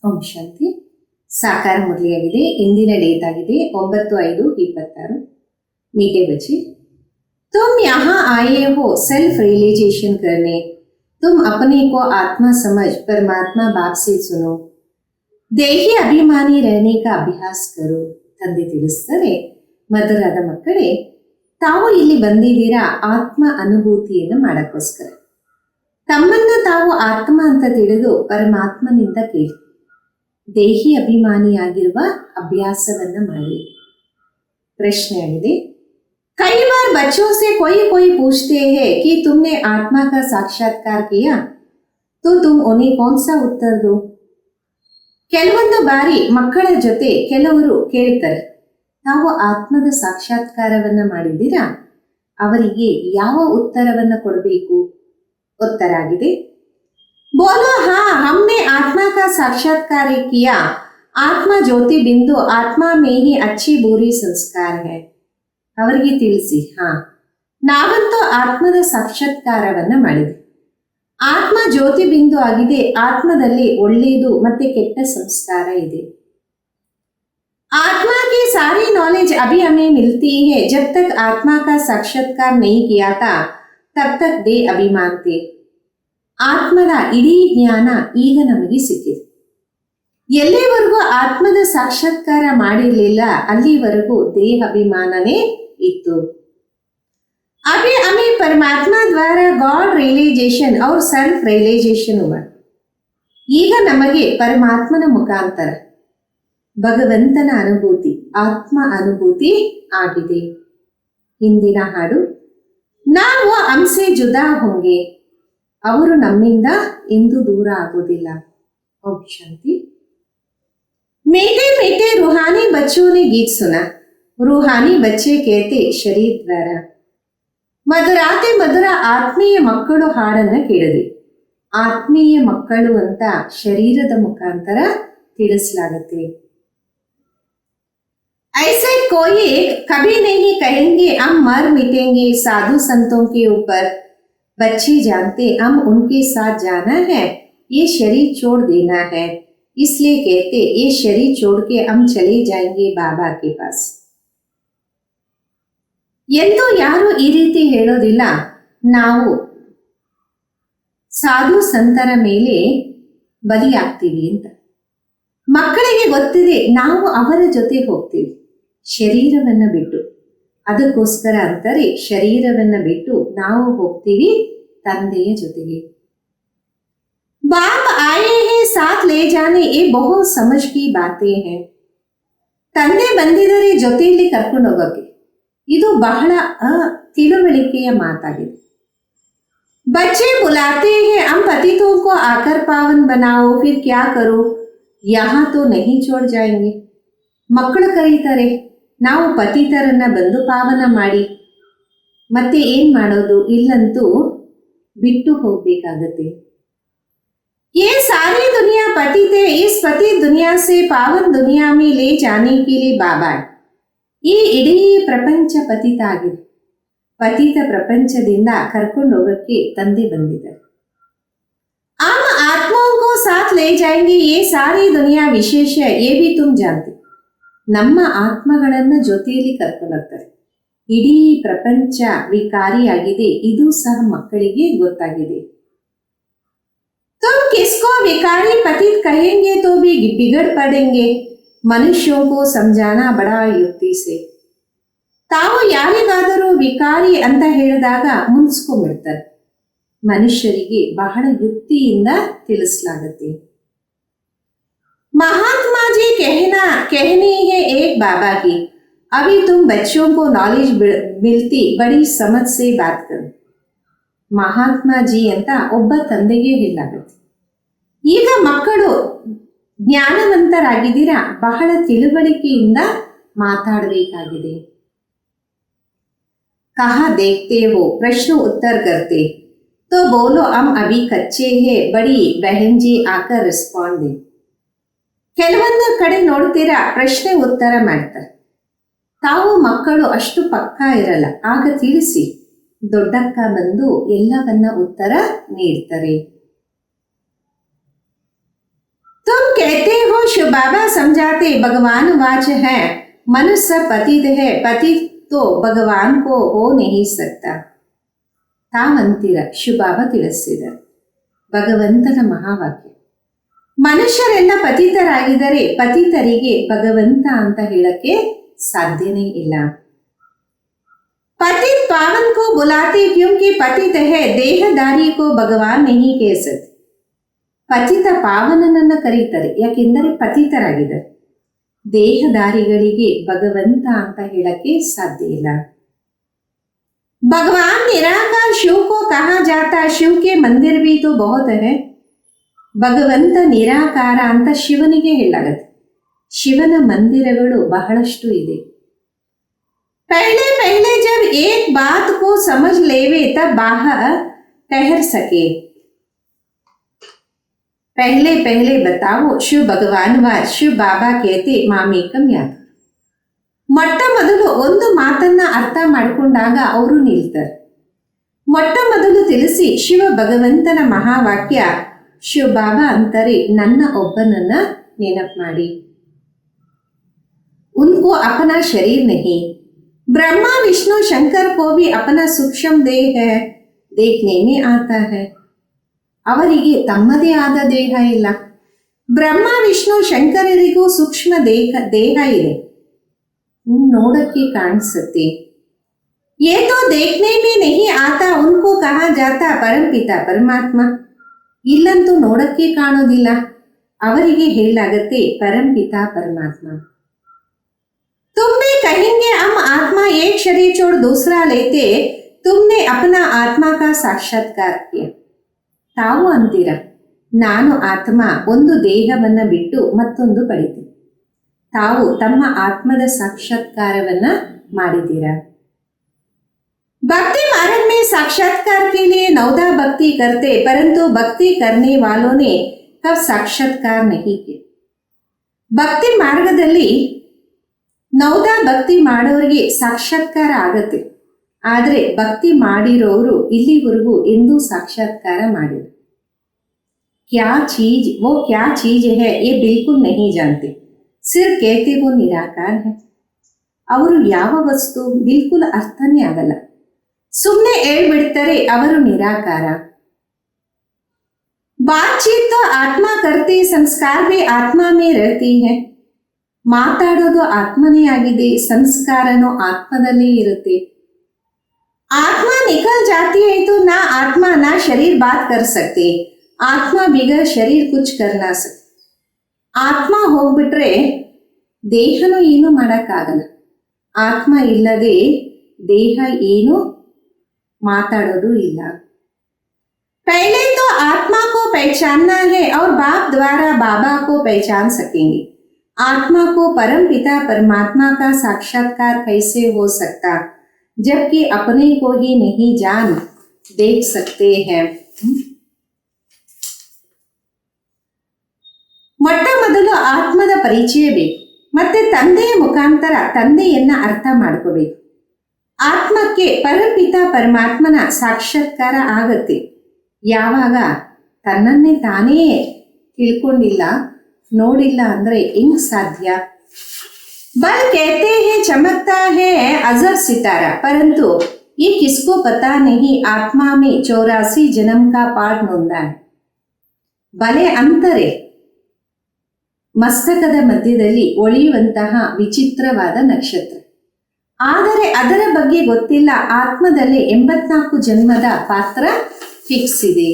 ಓಂ ಶಾಂತಿ. ಸಾಕಾರ ಮುರಳಿಯಾಗಿದೆ. ಇಂದಿನ ಡೇಟ್ ಆಗಿದೆ 9/5/26. मीठे बच्चे, तुम यहाँ आए हो सेल्फ रियलाइजेशन करने. तुम अपने को आत्मा समझ परमात्मा बाप से सुनो. ದೇಹಿ ಅಭಿಮಾನಿ रहने का ಅಭ್ಯಾಸ करो. ತಂದೆ ತಿಳಿಸ್ತಾರೆ, ಮಧುರಾದ ಮಕ್ಕಳೇ, ತಾವು ಇಲ್ಲಿ ಬಂದಿದ್ದೀರಾ ಆತ್ಮ ಅನುಭೂತಿಯನ್ನು ಮಾಡಕ್ಕೋಸ್ಕರ. ತಮ್ಮನ್ನ ತಾವು ಆತ್ಮ ಅಂತ ತಿಳಿದು ಪರಮಾತ್ಮನಿಂದ ಕೇಳಿ ದೇಹಿ ಅಭಿಮಾನಿಯಾಗಿರುವ ಅಭ್ಯಾಸವನ್ನ ಮಾಡಿ. ಪ್ರಶ್ನೆ ಆಗಿದೆ, कई बार बच्चों से कोई कोई पूछते हैं कि तुमने आत्मा का साक्षात्कार किया, तो तुम उन्हें कौन सा उत्तर दो. ಕೆಲವೊಂದು ಬಾರಿ ಮಕ್ಕಳ ಜೊತೆ ಕೆಲವರು ಕೇಳ್ತಾರೆ, ತಾವು ಆತ್ಮದ ಸಾಕ್ಷಾತ್ಕಾರವನ್ನ ಮಾಡಿದ್ದೀರಾ, ಅವರಿಗೆ ಯಾವ ಉತ್ತರವನ್ನ ಕೊಡಬೇಕು. उत्तर आಗಿದೆ, बोलो हाँ हमने आत्मा का साक्षात्कार किया. आत्मा ज्योति बिंदु आत्मा में ही अच्छी बुरी संस्कार है. ಅವರಿಗೆ ತಿಳಿಸಿ, ಹಾ ನಾವಂತೂ ಆತ್ಮದ ಸಾಕ್ಷಾತ್ಕಾರವನ್ನ ಮಾಡಿದ್ವಿ. ಆತ್ಮ ಜ್ಯೋತಿ ಬಿಂದು ಆಗಿದೆ. ಆತ್ಮದಲ್ಲಿ ಒಳ್ಳೆಯದು ಮತ್ತೆ ಕೆಟ್ಟ ಸಂಸ್ಕಾರ ಇದೆ. आत्मा की सारी नॉलेज अभी हमें मिलती है. जब तक आत्मा का साक्षात्कार नहीं किया था तब तक दे अभिमान थे. ಆತ್ಮದ ಇಡೀ ಜ್ಞಾನ ಈಗ ನಮಗೆ ಸಿಕ್ಕಿದೆ. ಎಲ್ಲಿವರೆಗೂ ಆತ್ಮದ ಸಾಕ್ಷಾತ್ಕಾರ ಮಾಡಿರಲಿಲ್ಲ ಅಲ್ಲಿವರೆಗೂ ದೇಹ ಅಭಿಮಾನನೇ ಇತ್ತು. अभी हमें परमात्मा द्वारा गॉड रियलाइजेशन और सेल्फ रियलाइजेशन हुआ. ಈಗ ನಮಗೆ ಪರಮಾತ್ಮನ ಮುಖಾಂತರ ಭಗವಂತನ ಅನುಭೂತಿ, ಆತ್ಮ ಅನುಭೂತಿ ಆಗಿದೆ. ಹಿಂದಿನ ಹಾಡು, ನಾವು ಹಮ್ಸೆ ಜುದಾ ಹೋಂಗೆ, ಅವರು ನಮ್ಮಿಂದ ಎಂದೂ ದೂರ ಆಗೋದಿಲ್ಲ. ಓಂ ಶಾಂತಿ. मीठे मीठे रूहानी बच्चों ने गीत सुना. रूहानी बच्चे कहते शरीर द्वारा. ಮಧುರಾತೆ ಮಧುರ ಆತ್ಮೀಯ ಮಕ್ಕಳು ಹಾಡನ್ನ ಕೇಳಿದೆ. ಆತ್ಮೀಯ ಮಕ್ಕಳು ಅಂತ ಶರೀರದ ಮುಖಾಂತರ ತಿಳಿಸಲಾಗುತ್ತೆ. ऐसे कोई कभी नहीं कहेंगे हम मर मिटेंगे साधु संतों के ऊपर. बच्चे जानते हम उनके साथ जाना है, ये शरीर छोड़ देना है, इसलिए कहते ये शरीर छोड़ के हम चले जाएंगे बाबा के पास. ಎಂದು ಯಾರು ಈ ರೀತಿ ಹೇಳೋದಿಲ್ಲ, ನಾವು ಸಾಧು ಸಂತರ ಮೇಲೆ ಬಲಿಯಾಗ್ತೀವಿ ಅಂತ. ಮಕ್ಕಳಿಗೆ ಗೊತ್ತಿದೆ ನಾವು ಅವರ ಜೊತೆ ಹೋಗ್ತೀವಿ ಶರೀರವನ್ನ ಬಿಟ್ಟು. ಅದಕ್ಕೋಸ್ಕರ ಅಂತಾರೆ ಶರೀರವನ್ನ ಬಿಟ್ಟು ನಾವು ಹೋಗ್ತೀವಿ ತಂದೆಯ ಜೊತೆಗೆ. बाप आए हैं साथ ले जाने, ये बहुत समझ की बातें हैं. ತಂದೆ ಬಂದಿದರೆ ಜೊತೆಯಲ್ಲಿ ಕರ್ಕೊಂಡು ಹೋಗೋಕೆ, ಇದು ಬಹಳ ತಿಳುವಳಿಕೆಯ ಮಾತಾಗಿದೆ. बच्चे बुलाते हैं हम पतितों को आकर पावन बनाओ, फिर क्या करो, यहाँ तो नहीं छोड़ जाएंगे. ಮಕ್ಕಳು ಕರೀತಾರೆ, ನಾವು ಪತಿತರನ್ನ ಬಂದು ಪಾವನ ಮಾಡಿ, ಮತ್ತೆ ಏನ್ ಮಾಡೋದು, ಇಲ್ಲಂತೂ ಬಿಟ್ಟು ಹೋಗ್ಬೇಕಾಗತ್ತೆ. ये सारी दुनिया पतित है, इस पतित दुनिया से पावन दुनिया में ले जाने के लिए बाबा. ಈ ಇಡೀ ಪ್ರಪಂಚ ಪತಿತ ಆಗಿದೆ. ಪತಿತ ಪ್ರಪಂಚದಿಂದ ಕರ್ಕೊಂಡು ಹೋಗಕ್ಕೆ ತಂದೆ ಬಂದಿದ್ದಾರೆ. हम आत्माओं को साथ ले जाएंगे, ये सारी दुनिया विशेष है, ये भी तुम जानते. ನಮ್ಮ ಆತ್ಮಗಳನ್ನ ಜೊತೆಯಲ್ಲಿ ಕರ್ಕೊಂಡು ಹೋಗ್ತಾರೆ. ಇಡೀ ಪ್ರಪಂಚ ವಿಕಾರಿಯಾಗಿದೆ, ಇದು ಸಹ ಮಕ್ಕಳಿಗೆ ಗೊತ್ತಾಗಿದೆ. तुम किसको विकारी पतित कहेंगे तो भी बिगड़ पड़ेंगे. मनुष्यों को समझाना बड़ा युक्ति से. ತಾವು ಯಾರಿಗಾದರೂ ವಿಕಾರಿ ಅಂತ ಹೇಳಿದಾಗ ಮುನ್ಸ್ಕೊಂಡ್ಬಿಡ್ತಾರೆ. ಮನುಷ್ಯರಿಗೆ ಬಹಳ ಯುಕ್ತಿಯಿಂದ ತಿಳಿಸಲಾಗುತ್ತೆ. महात्मा जी कहनी है एक बाबा की, अभी तुम बच्चों को नॉलेज मिलती बड़ी समझ से बात करो. ಮಹಾತ್ಮ ಜಿ ಅಂತ ಒಬ್ಬ ತಂದೆಗೆ ಹೇಳಲಾಗುತ್ತೆ. ಈಗ ಮಕ್ಕಳು ಜ್ಞಾನವಂತರಾಗಿದ್ದೀರಾ, ಬಹಳ ತಿಳುವಳಿಕೆಯಿಂದ ಮಾತಾಡಬೇಕಾಗಿದೆ. कहा देखते हो, प्रश्न उत्तर करते तो बोलो हम अभी कच्चे हैं, बड़ी बहन जी आकर रिस्पॉन्ड दे. ಕೆಲವೊಂದು ಕಡೆ ನೋಡ್ತೀರಾ ಪ್ರಶ್ನೆ ಉತ್ತರ ಮಾಡ್ತಾರೆ. ತಾವು ಮಕ್ಕಳು ಅಷ್ಟು ಪಕ್ಕಾ ಇರಲ್ಲ, ಆಗ ತಿಳಿಸಿ ದೊಡ್ಡಕ್ಕ ಬಂದು ಎಲ್ಲವನ್ನ ಉತ್ತರ ನೀಡ್ತಾರೆ. तुम कहते शिव बाबा समझाते भगवान वाच है मनुष्य पतित है, पतित तो भगवान को हो नहीं सकता. ತಾವಂತೀರ ಶಿವಬಾಬಾ ತಿಳಿಸಿದರು ಭಗವಂತನ ಮಹಾವಾಕ್ಯ. ಮನುಷ್ಯರೆಲ್ಲ ಪತಿತರಾಗಿದ್ದರೆ ಪತಿತರಿಗೆ ಭಗವಂತ ಅಂತ ಹೇಳಕ್ಕೆ ಸಾಧ್ಯನೇ ಇಲ್ಲ. पतित पावन को बुलाते क्योंकि पतित है, देहदारी को भगवान नहीं कह सकते. ಪತಿತ ಪಾವನನನ್ನ ಕರೀತಾರೆ ಯಾಕೆಂದರೆ ಪತಿತರಾಗಿದ್ದಾರೆ. ದೇಹದಾರಿಗಳಿಗೆ ಭಗವಂತ ಅಂತ ಹೇಳಕ್ಕೆ ಸಾಧ್ಯ ಇಲ್ಲ. भगवान निराकार शिव को कहा जाता, शिव के मंदिर भी तो बहुत है. ಭಗವಂತ ನಿರಾಕಾರ ಅಂತ ಶಿವನಿಗೆ ಹೇಳಲಾಗುತ್ತೆ. ಶಿವನ ಮಂದಿರಗಳು ಬಹಳಷ್ಟು ಇದೆ. पहले पहले जब एक बात को समझ लेवे तब बाहर ठहर सके. पहले पहले बताओ शिव भगवान व शिव बाबा कहते ಮಾಮೇಕಂ ಯಾತ್. ಮೊಟ್ಟ ಮೊದಲು ಒಂದು ಮಾತನ್ನ ಅರ್ಥ ಮಾಡಿಕೊಂಡಾಗ ಅವರು ನಿಲ್ತಾರೆ. ಮೊಟ್ಟ ಮೊದಲು ತಿಳಿಸಿ ಶಿವ ಭಗವಂತನ ಮಹಾವಾಕ್ಯ ಶಿವ ಬಾಬಾ ಅಂತಾರೆ ನನ್ನ ಒಬ್ಬನನ್ನ ನೆನಪು ಮಾಡಿ. उनको अपना शरीर नहीं, ब्रह्मा विष्णु शंकर को भी अपना सूक्ष्म देह है, देखने में आता है. ಅವರಿಗೆ ತಮ್ಮದೇ ಆದ ದೇಹ ಇಲ್ಲ. ಬ್ರಹ್ಮ ವಿಷ್ಣು ಶಂಕರರಿಗೂ ಸೂಕ್ಷ್ಮ ದೇಹ ಇದೆ, ನೋಡಕ್ಕೆ ಕಾಣಿಸುತ್ತೆ. ये तो देखने में नहीं आता, उनको कहा जाता ಪರಂಪಿತ ಪರಮಾತ್ಮ. ಇಲ್ಲಂತೂ ನೋಡಕ್ಕೆ ಕಾಣೋದಿಲ್ಲ, ಅವರಿಗೆ ಹೇಳಲಾಗತ್ತೆ ಪರಂಪಿತ ಪರಮಾತ್ಮ. तुमने कहेंगे हम आत्मा एक शरीर छोड़ दूसरा लेते, तुमने अपना आत्मा का साक्षात्कार किया. ತಾವು ಅಂತೀರ ನಾನು ಆತ್ಮ ಒಂದು ದೇಹವನ್ನ ಬಿಟ್ಟು ಮತ್ತೊಂದು ಪಡಿತೀನಿ. ತಾವು ತಮ್ಮ ಆತ್ಮದ ಸಾಕ್ಷಾತ್ಕಾರವನ್ನ ಮಾಡಿದ್ದೀರಾ. भक्ति मार्ग में साक्षात्कार के लिए नवदा भक्ति करते, परंतु भक्ति करने वालों ने कब साक्षात्कार नहीं किया. ಭಕ್ತಿ ಮಾರ್ಗದಲ್ಲಿ ನವದಾ ಭಕ್ತಿ ಮಾಡೋರಿಗೆ ಸಾಕ್ಷಾತ್ಕಾರ ಆಗತ್ತೆ, ಆದರೆ ಭಕ್ತಿ ಮಾಡಿರೋರು ಇಲ್ಲಿವರೆಗೂ ಎಂದೂ ಸಾಕ್ಷಾತ್ಕಾರ ಮಾಡಿಲ್ಲ. क्या चीज वो क्या चीज है ये बिल्कुल नहीं जानते, सिर्फ कहते वो निराकार है. ಅವರು ಯಾವ ವಸ್ತು ಬಿಲ್ಕುಲ್ ಅರ್ಥನೇ ಆಗಲ್ಲ, ಸುಮ್ಮನೆ ಹೇಳ್ಬಿಡ್ತಾರೆ ಅವರು ನಿರಾಕಾರ. बातचीत तो आत्मा करते, संस्कार भी आत्मा में रहती है. ಮಾತಾಡೋದು ಆತ್ಮನೇ ಆಗಿದೆ, ಸಂಸ್ಕಾರನೂ ಆತ್ಮದಲ್ಲೇ ಇರುತ್ತೆ. आत्मा निकल जाती है तो ना आत्मा ना शरीर बात कर सकते, ಆತ್ಮ बिगर शरीर कुछ कर ना सकते. ಆತ್ಮ ಹೋಗ್ಬಿಟ್ರೆ ದೇಹನೂ ಏನು ಮಾಡೋಕ್ಕಾಗಲ್ಲ. ಆತ್ಮ ಇಲ್ಲದೆ ದೇಹ ಏನು ಮಾತಾಡೋದು ಇಲ್ಲ. पहले तो आत्मा को पहचानना है और बाप द्वारा बाबा को पहचान सकेंगे. आत्मा को परम पिता परमात्मा का साक्षात्कार कैसे हो सकता जबकि अपने को ही नहीं जान देख सकते हैं. ಮೊಟ್ಟ ಮೊದಲು ಆತ್ಮದ ಪರಿಚಯ ಬೇಕು, ಮತ್ತೆ ತಂದೆಯ ಮುಖಾಂತರ ತಂದೆಯನ್ನ ಅರ್ಥ ಮಾಡ್ಕೋಬೇಕು. ಆತ್ಮಕ್ಕೆ ಪರಪಿತ ಪರಮಾತ್ಮನ ಸಾಕ್ಷಾತ್ಕಾರ ಆಗತ್ತೆ ಯಾವಾಗ ತನ್ನನ್ನೇ ತಾನೇ ತಿಳ್ಕೊಂಡಿಲ್ಲ, ನೋಡಿಲ್ಲ ಅಂದ್ರೆ ಹೆಂಗ್ ಸಾಧ್ಯ. बल कहते हैं चमकता है अजर सितारा, परंतु ये किसको पता नहीं आत्मा में 84 जन्म का पाठ नोंदा है. ಬಲೆ ಅಂತರೆ ಮಸ್ತಕದ ಮಧ್ಯದಲ್ಲಿ ಒಳೆಯುವಂತಹ ವಿಚಿತ್ರವಾದ ನಕ್ಷತ್ರ, ಆದರೆ ಅದರ ಬಗ್ಗೆ ಗೊತ್ತಿಲ್ಲ. ಆತ್ಮದಲ್ಲಿ 84 ಜನ್ಮದ ಪಾತ್ರ ಫಿಕ್ಸ್ ಇದೆ.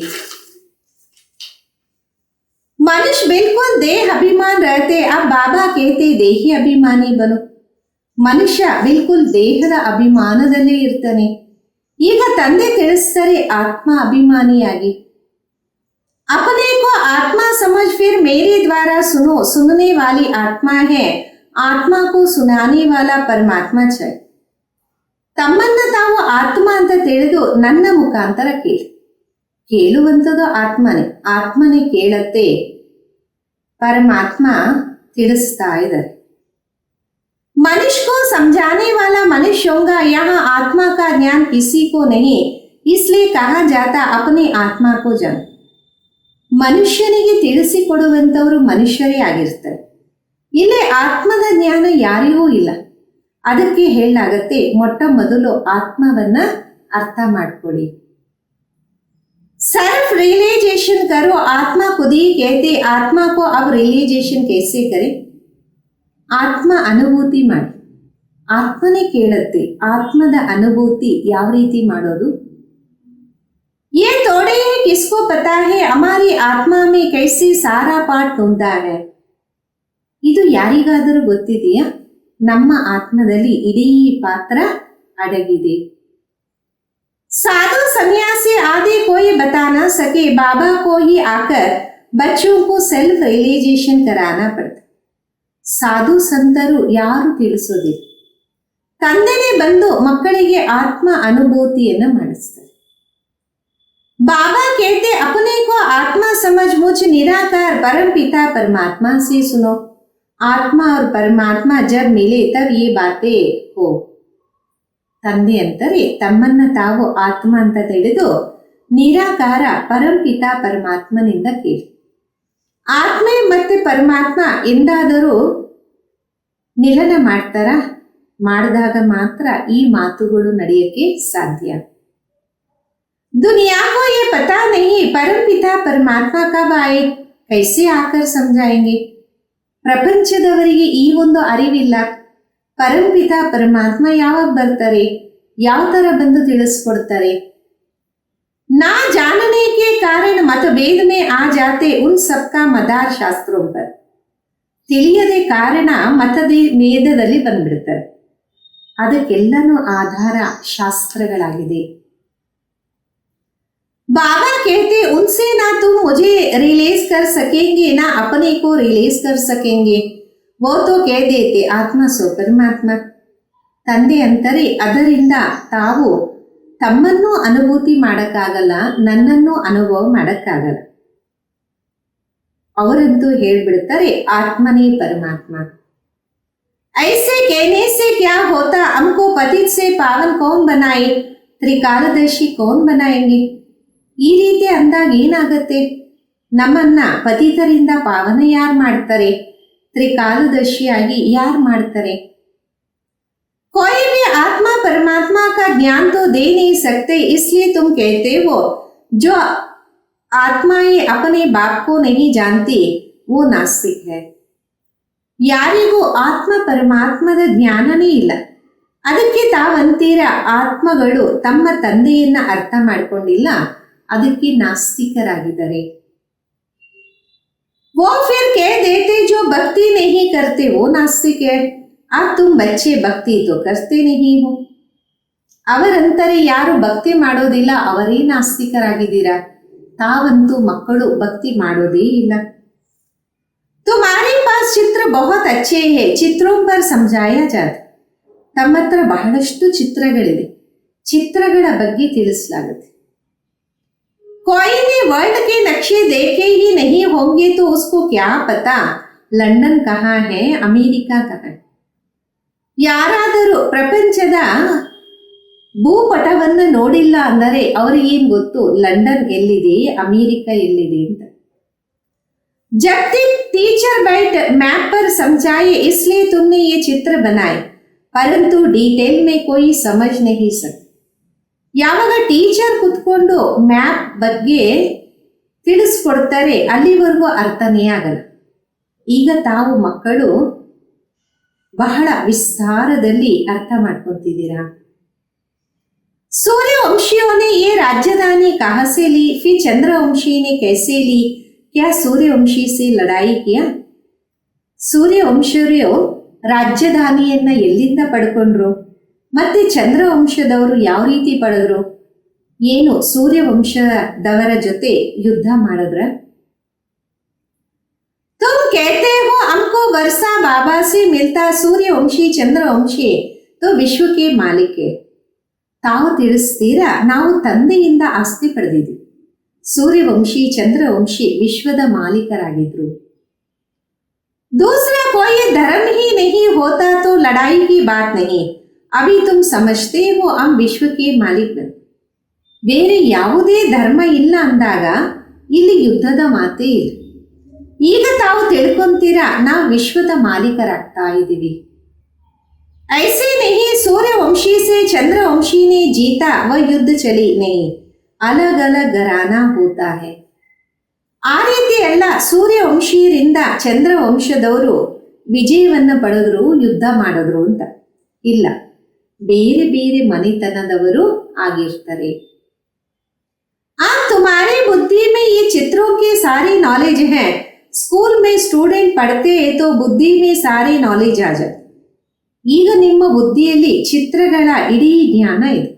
मनुष्य बिल्कुल देह अभिमान रहते, अब बाबा कहते देही अभिमानी बनो. ಮನುಷ್ಯ ಬಿಲ್ಕುಲ್ ದೇಹದ ಅಭಿಮಾನದಲ್ಲೇ ಇರ್ತಾನೆ. ಈಗ ತಂದೆ ತಿಳಿಸ್ತಾರೆ ಆತ್ಮ ಅಭಿಮಾನಿಯಾಗಿ. अपने को आत्मा समझ फिर मेरे द्वारा सुनो, सुनने वाली आत्मा है, आत्मा को सुनाने वाला परमात्मा चाहिए. ತಮ್ಮನ್ನ ತಾವು ಆತ್ಮ ಅಂತ ತಿಳಿದು ನನ್ನ ಮುಖಾಂತರ ಕೇಳುವಂಥದ್ದು ಆತ್ಮನೇ, ಆತ್ಮನೇ ಕೇಳತ್ತೆ, ಪರಮಾತ್ಮ ತಿಳಿಸ್ತಾ ಇದ್ದಾರೆ. मनुष्य को समझाने वाला मनुष्य होगा, यहाँ आत्मा का ज्ञान किसी को नहीं, इसलिए कहा जाता अपने आत्मा को जान. ಮನುಷ್ಯನಿಗೆ ತಿಳಿಸಿಕೊಡುವಂಥವರು ಮನುಷ್ಯರೇ ಆಗಿರ್ತಾರೆ. ಇಲ್ಲೇ ಆತ್ಮದ ಜ್ಞಾನ ಯಾರಿಗೂ ಇಲ್ಲ. ಅದಕ್ಕೆ ಹೇಳಲಾಗತ್ತೆ, ಮೊಟ್ಟ ಮೊದಲು ಆತ್ಮವನ್ನ ಅರ್ಥ ಮಾಡ್ಕೊಳ್ಳಿ. सेल्फ रियलाइजेशन करो. आत्मा खुद ही कहते, आत्मा को अब रियलाइजेशन कैसे करें? ಆತ್ಮ ಅನುಭೂತಿ ಮಾಡಿ. ಆತ್ಮನೇ ಕೇಳುತ್ತೆ, ಆತ್ಮದ ಅನುಭೂತಿ ಯಾವ ರೀತಿ ಮಾಡೋದು? ये थोड़े है किसको पता है हमारी आत्मा में कैसे सारा पार्ट होता है. ಇದು ಯಾರಿಗಾದರೂ ಗೊತ್ತಿದೆಯಾ? ನಮ್ಮ ಆತ್ಮದಲ್ಲಿ ಇಡೀ ಪಾತ್ರ ಅಡಗಿದೆ. साधु सन्यासी आदि कोई बता ना सके, बाबा को ही आकर बच्चों को सेल्फ रियलाइजेशन कराना पड़ता. ಸಾಧು ಸಂತರು ಯಾರು ತಿಳಿಸೋದಿಲ್ಲ, ತಂದೆನೇ ಬಂದು ಮಕ್ಕಳಿಗೆ ಆತ್ಮ ಅನುಭೂತಿಯನ್ನ ಮಾಡಿಸ್ತಾರೆ. बाबा कहते अपने को आत्मा समझ, मुझ निराकार परम पिता परमात्मा से सुनो. आत्मा और परमात्मा जब मिले तब ये बातें हो. ತಂದೆ ಅಂತಾರೆ, ತಮ್ಮನ್ನ ತಾವು ಆತ್ಮ ಅಂತ ತಿಳಿದು ನಿರಾಕಾರ ಪರಂಪಿತ ಪರಮಾತ್ಮನಿಂದ ಕೇಳಿ. ಆತ್ಮೆ ಮತ್ತೆ ಪರಮಾತ್ಮ ಎಂದಾದರೂ ಮಿಲನ ಮಾಡ್ತಾರ? ಮಾಡಿದಾಗ ಮಾತ್ರ ಈ ಮಾತುಗಳು ನಡೆಯಕ್ಕೆ ಸಾಧ್ಯ. दुनिया को ये पता नहीं परमपिता परमात्मा कब आए, कैसे आकर समझाएंगे. ಪ್ರಪಂಚದವರಿಗೆ ಈ ಒಂದು ಅರಿವಿಲ್ಲ, ಪರಂಪಿತ ಪರಮಾತ್ಮ ಯಾವಾಗ ಬರ್ತಾರೆ, ಯಾವ ತರ ಬಂದು ತಿಳಿಸ್ಕೊಡ್ತಾರೆ. ना जानने के कारण मतभेद में आ जाते उन सबका मदार शास्त्रों पर. ತಿಳಿಯದೆ ಕಾರಣ ಮತಭೇದದಲ್ಲಿ ಬಂದ್ಬಿಡ್ತಾರೆ. ಅದಕ್ಕೆಲ್ಲನೂ ಆಧಾರ ಶಾಸ್ತ್ರಗಳಾಗಿದೆ. बाबा कहते उनसे ना तुम मुझे रियलाइज कर सकेंगे ना अपने को रियलाइज कर सकेंगे. वो तो कह देते आत्मा सो परमात्ಮ. ತಂದೆ ಅಂತಾರೆ, ಅದರಿಂದ ತಾವು ತಮ್ಮನ್ನೂ ಅನುಭೂತಿ ಮಾಡಕ್ಕಾಗಲ್ಲ, ನನ್ನನ್ನೂ ಅನುಭವ ಮಾಡಕ್ಕಾಗಲ್ಲ. ಅವರಂತೂ ಹೇಳ್ಬಿಡ್ತಾರೆ, ಆತ್ಮನೇ ಪರಮಾತ್ಮ. ऐसे कहने से क्या होता, हमको पतित से पावन कौन बनाए, त्रिकालदर्शी कौन बनाएंगे. ಈ ರೀತಿ ಅಂದಾಗ ಏನಾಗತ್ತೆ? ನಮ್ಮನ್ನ ಪತಿತರಿಂದ ಪಾವನ ಯಾರು ಮಾಡ್ತಾರೆ, ತ್ರಿಕಾಲದರ್ಶಿಯಾಗಿ ಯಾರು ಮಾಡ್ತಾರೆ? कोई भी आत्मा परमात्मा का ज्ञान तो दे नहीं सकते, इसलिए तुम कहते हो जो आत्माएं अपने बाप को नहीं जानती वो नास्तिक है. ಯಾರಿಗೂ ಆತ್ಮ ಪರಮಾತ್ಮದ ಜ್ಞಾನನೇ ಇಲ್ಲ, ಅದಕ್ಕೆ ತಾವಂತೀರ ಆತ್ಮಗಳು ತಮ್ಮ ತಂದೆಯನ್ನ ಅರ್ಥ ಮಾಡ್ಕೊಂಡಿಲ್ಲ, ಅದಕ್ಕೆ ನಾಸ್ತಿಕರಾಗಿದ್ದಾರೆ. वो फिर कह देते जो भक्ति नहीं करते वो नास्तिक है. अब तुम बच्चे भक्ति तो करते नहीं हो. ಅವರಂತಾರೆ, ಯಾರು ಭಕ್ತಿ ಮಾಡೋದಿಲ್ಲ ಅವರೇ ನಾಸ್ತಿಕರಾಗಿದ್ದೀರಾ, ತಾವಂತೂ ಮಕ್ಕಳು ಭಕ್ತಿ ಮಾಡೋದೇ ಇಲ್ಲ. तुम्हारे पास चित्र बहुत अच्छे हैं, चित्रों पर समझाया जाता. ತಮ್ಮ ಹತ್ರ ಬಹಳಷ್ಟು ಚಿತ್ರಗಳಿದೆ, ಚಿತ್ರಗಳ ಬಗ್ಗೆ ತಿಳಿಸಲಾಗುತ್ತೆ. कोई ने वर्ल्ड के नक्शे देखे ही नहीं होंगे तो उसको क्या पता लंदन कहाँ है, अमेरिका कहाँ है. ಯಾರಾದರೂ ಪ್ರಪಂಚದ ಭೂಪಟವನ್ನು ನೋಡಿಲ್ಲ ಅಂದರೆ ಅವರಿಗೇನು ಗೊತ್ತು ಲಂಡನ್ ಎಲ್ಲಿದೆ, ಅಮೆರಿಕ ಎಲ್ಲಿದೆ ಅಂತ. जब तक टीचर बैठ मैप पर समझाए इसलिए तुमने ये चित्र बनाए, परंतु डिटेल में कोई समझ नहीं सकता. ಯಾವಾಗ ಟೀಚರ್ ಕುತ್ಕೊಂಡು ಮ್ಯಾಪ್ ಬಗ್ಗೆ ತಿಳಿಸ್ಕೊಡ್ತಾರೆ ಅಲ್ಲಿವರೆಗೂ ಅರ್ಥನೇ ಆಗಲ್ಲ. ಈಗ ತಾವು ಮಕ್ಕಳು ಬಹಳ ವಿಸ್ತಾರದಲ್ಲಿ ಅರ್ಥ ಮಾಡ್ಕೊತಿದ್ದೀರಾ. सूर्यवंशियों ने ये राजधानी कहाँ से ली, फिर चंद्रवंशी ने कैसे ली, क्या सूर्यवंशी से लड़ाई किया. ಸೂರ್ಯವಂಶೀಯರು ರಾಜಧಾನಿಯನ್ನ ಎಲ್ಲಿಂದ ಪಡ್ಕೊಂಡ್ರು, ಮತ್ತೆ ಚಂದ್ರವಂಶದವರು ಯಾವ ರೀತಿ ಪಡೆದ್ರು, ಏನು ಸೂರ್ಯವಂಶದವರ ಜೊತೆ ಯುದ್ಧ ಮಾಡಿದ್ರ. तुम कहते हो हमको वर्षा बाबा से मिलता, सूर्यवंशी चंद्रवंशी तो विश्व के मालिक है. ತಾವು ತಿಳಿಸ್ತೀರಾ, ನಾವು ತಂದೆಯಿಂದ ಆಸ್ತಿ ಪಡೆದಿದ್ವಿ, ಸೂರ್ಯವಂಶಿ ಚಂದ್ರವಂಶಿ ವಿಶ್ವದ ಮಾಲೀಕರಾಗಿದ್ರು. दूसरा कोई धर्म ही नहीं होता तो लड़ाई की बात नहीं, अभी तुम समझते हो हम विश्व के मालिक. ಬೇರೆ ಯಾವುದೇ ಧರ್ಮ ಇಲ್ಲ ಅಂದಾಗ ಇಲ್ಲಿ ಯುದ್ಧದ ಮಾತೇ ಇಲ್ಲ. ಈಗ ತಾವು ತಿಳ್ಕೊಂತೀರಾ, ನಾವು ವಿಶ್ವದ ಮಾಲೀಕರಾಗ್ತಾ ಇದ್ದೀವಿ. ऐसे नहीं सूर्यवंशी से चंद्रवंशी ने जीता वह युद्ध चली नहीं, अलग अलग घराना होता है. ಆ ರೀತಿ ಅಲ್ಲ, ಸೂರ್ಯವಂಶೀಯರಿಂದ ಚಂದ್ರವಂಶದವರು ವಿಜಯವನ್ನ ಪಡೆದ್ರು, ಯುದ್ಧ ಮಾಡಿದ್ರು ಅಂತ ಇಲ್ಲ, ಬೇರೆ ಬೇರೆ ಮನೆತನದವರು ಆಗಿರ್ತಾರೆ. आप तुम्हारे बुद्धि में ये चित्रों के सारी नॉलेज है. स्कूल में स्टूडेंट पढ़ते हैं तो बुद्धि में सारी नॉलेज आ जाती. ಈಗ ನಿಮ್ಮ ಬುದ್ಧಿಯಲ್ಲಿ ಚಿತ್ರಗಳ ಇಡೀ ಜ್ಞಾನ ಇದೆ.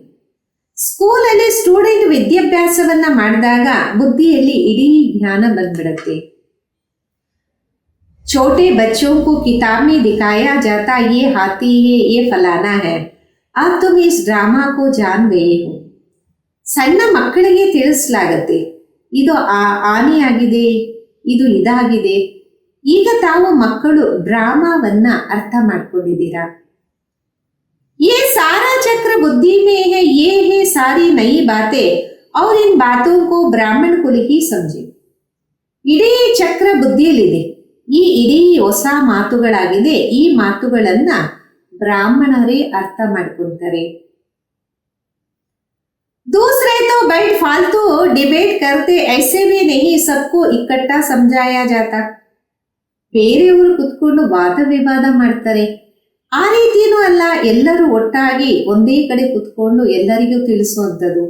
ಸ್ಕೂಲಲ್ಲಿ ಸ್ಟೂಡೆಂಟ್ ವಿದ್ಯಾಭ್ಯಾಸವನ್ನ ಮಾಡಿದಾಗ ಬುದ್ಧಿಯಲ್ಲಿ ಇಡೀ ಜ್ಞಾನ ಬಂದ್ಬಿಡುತ್ತೆ. छोटे बच्चों को किताब में दिखाया जाता ये हाथी है, ये फलाना है, अब तुम इस ड्रामा को जान गए हो. ಸಣ್ಣ ಮಕ್ಕಳಿಗೆ ತಿಳಿಸಲಾಗತ್ತೆ, ಇದು ಆನೆಯಾಗಿದೆ, ಇದು ಇದಾಗಿದೆ. ಈಗ ತಾವು ಮಕ್ಕಳು ಡ್ರಾಮಾವನ್ನ ಅರ್ಥ ಮಾಡ್ಕೊಂಡಿದ್ದೀರಾ. ये सारा चक्र बुद्धि में है, ये है सारी नई बातें और इन बातों को ब्राह्मण कुल ही समझे. ಇಡೀ ಚಕ್ರ ಬುದ್ಧಿಯಲ್ಲಿದೆ, ಈ ಇಡೀ ಹೊಸ ಮಾತುಗಳಾಗಿದೆ. ಈ ಮಾತುಗಳನ್ನ ಬ್ರಾಹ್ಮಣರೇ ಅರ್ಥ ಮಾಡ್ಕೊಂತಾರೆ. दूसरे तो बैठ फालतू डिबेट करते, ऐसे भी नहीं सबको इकट्ठा समझाया जाता. ಬೇರೆಯವರು ಕುತ್ಕೊಂಡು ವಾದ ವಿವಾದ ಮಾಡ್ತಾರೆ, ಆ ರೀತಿಯೂ ಅಲ್ಲ, ಎಲ್ಲರೂ ಒಟ್ಟಾಗಿ ಒಂದೇ ಕಡೆ ಕುತ್ಕೊಂಡು ಎಲ್ಲರಿಗೂ ತಿಳಿಸುವಂಥದ್ದು.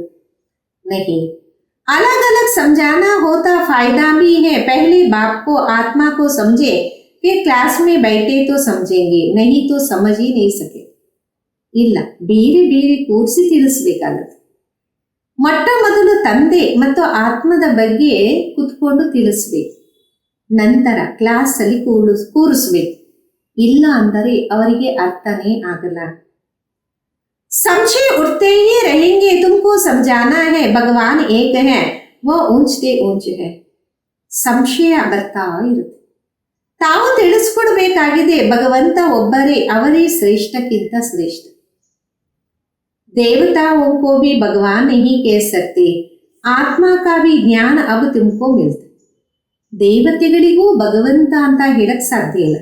नहीं, अलग अलग समझाना होता फायदा भी है. पहले बाप को आत्मा को समझे, फिर क्लास में बैठे तो समझेंगे, नहीं तो समझ ही नहीं सके. ಇಲ್ಲ, ಬೇರೆ ಬೇರೆ ಕೂರಿಸಿ ತಿಳಿಸ್ಬೇಕಾಗತ್ತೆ. ಮೊಟ್ಟ ಮೊದಲು ತಂದೆ ಮತ್ತು ಆತ್ಮದ ಬಗ್ಗೆ ಕುತ್ಕೊಂಡು ತಿಳಿಸ್ಬೇಕು, ನಂತರ ಕ್ಲಾಸ್ ಅಲ್ಲಿ ಕೂರಿಸ್ಬೇಕು. ಇಲ್ಲ ಅಂದರೆ ಅವರಿಗೆ ಅರ್ಥನೇ ಆಗಲ್ಲ. ಸಂಶಯ उठते ही रहेंगे, तुमको समझाना है भगवान एक है, वो ऊंचते ऊंच है. ಸಂಶಯ ಬರ್ತಾ ಇರುತ್ತೆ. ತಾವು ತಿಳಿಸ್ಕೊಡ್ಬೇಕಾಗಿದೆ, ಭಗವಂತ ಒಬ್ಬರೇ, ಅವರೇ ಶ್ರೇಷ್ಠಕ್ಕಿಂತ ಶ್ರೇಷ್ಠ. देवताओं को भी भगवान नहीं कह सकते, आत्मा का भी ज्ञान अब तुमको मिलता. ದೇವತೆಗಳಿಗೂ ಭಗವಂತ ಅಂತ ಹೇಳಕ್ ಸಾಧ್ಯ ಇಲ್ಲ,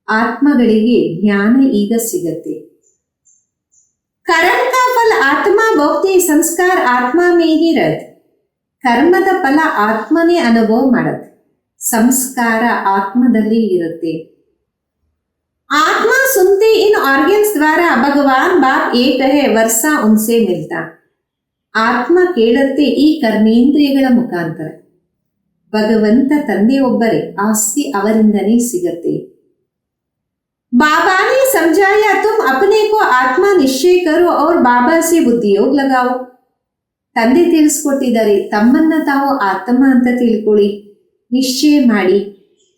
ಆತ್ಮಗಳಿಗೆ ಜ್ಞಾನ ಈಗ ಸಿಗತ್ತೆ. कर्म का फल आत्मा भोगते, संस्कार आत्मा में ही रहते. ಕರ್ಮದ ಫಲ ಆತ್ಮನೇ ಅನುಭವ ಮಾಡುತ್ತೆ, ಸಂಸ್ಕಾರ ಆತ್ಮದಲ್ಲಿ ಇರುತ್ತೆ. आत्मा सुनते इन ऑर्गन्स द्वारा भगवान बाप एक है, वर्षा उनसे मिलता. ಆತ್ಮ ಕೇಳುತ್ತೆ ಈ ಕರ್ಮೇಂದ್ರಿಯಗಳ ಮುಖಾಂತರ. ಭಗವಂತ ತಂದೆ ಒಬ್ಬರೇ, ಆಸ್ತಿ ಅವರಿಂದನೇ ಸಿಗತ್ತೆ. बाबा ने समझाया तुम अपने को आत्मा निश्चय करो और बाबा से बुद्धियोग लगाओ. ತಂದೆ ತಿಳಿಸ್ಕೊಟ್ಟಿದ್ದಾರೆ, ತಮ್ಮನ್ನ ತಾವು ಆತ್ಮ ಅಂತ ತಿಳ್ಕೊಳ್ಳಿ, ನಿಶ್ಚಯ ಮಾಡಿ,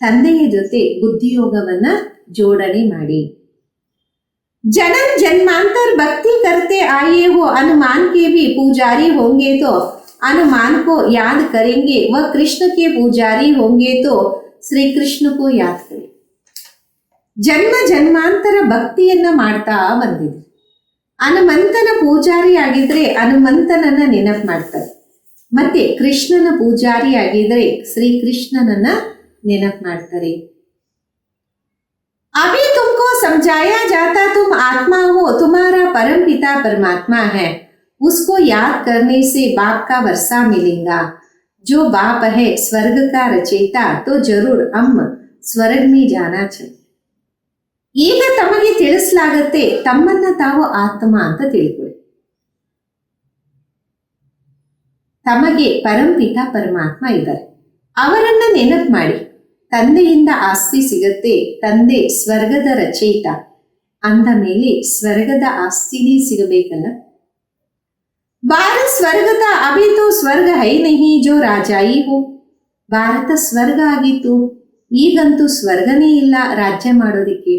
ತಂದೆಯ ಜೊತೆ ಬುದ್ಧಿಯೋಗವನ್ನ ಜೋಡಣೆ ಮಾಡಿ. जन्म जन्मांतर भक्ति करते आए हो, अनुमान के भी पुजारी होंगे तो अनुमान को याद करेंगे, वह कृष्ण के पुजारी होंगे तो श्री कृष्ण को याद करें. ಜನ್ಮ ಜನ್ಮಾಂತರ ಭಕ್ತಿಯನ್ನ ಮಾಡ್ತಾ ಬಂದಿದೆ. ಹನುಮಂತನ ಪೂಜಾರಿ ಆಗಿದ್ರೆ ಹನುಮಂತನನ್ನ ನೆನಪು ಮಾಡ್ತಾರೆ, ಮತ್ತೆ ಕೃಷ್ಣನ ಪೂಜಾರಿ ಆಗಿದ್ರೆ ಶ್ರೀಕೃಷ್ಣನನ್ನ ನೆನಪು ಮಾಡ್ತಾರೆ. अभी तुमको समझाया जाता तुम आत्मा हो, तुम्हारा परम पिता परमात्मा है, उसको याद करने से बाप का वर्षा मिलेगा. जो बाप है स्वर्ग का रचयिता, तो जरूर हम स्वर्ग में जाना चाहिए. ಈಗ ತಮಗೆ ತಿಳಿಸಲಾಗತ್ತೆ, ತಮ್ಮನ್ನ ತಾವು ಆತ್ಮ ಅಂತ ತಿಳ್ಕೊಳ್ಳಿ. ತಮಗೆ ಪರಂಪಿತ ಪರಮಾತ್ಮ ಇದ್ದಾರೆ, ಅವರನ್ನ ನೆನಪು ಮಾಡಿ. ತಂದೆಯಿಂದ ಆಸ್ತಿ ಸಿಗತ್ತೆ, ತಂದೆ ಸ್ವರ್ಗದ ರಚಯಿತ ಅಂದ ಮೇಲೆ ಸ್ವರ್ಗದ ಆಸ್ತಿನೇ ಸಿಗಬೇಕಲ್ಲ. ಭಾರತ ಸ್ವರ್ಗದ ಅಭಿತು ಸ್ವರ್ಗ ಹೈ ನಹಿ ಜೋ ರಾಜಾಯಿ ಹೋ. ಭಾರತ ಸ್ವರ್ಗ ಆಗಿತ್ತು, ಈಗಂತೂ ಸ್ವರ್ಗನೇ ಇಲ್ಲ ರಾಜ್ಯ ಮಾಡೋದಿಕ್ಕೆ.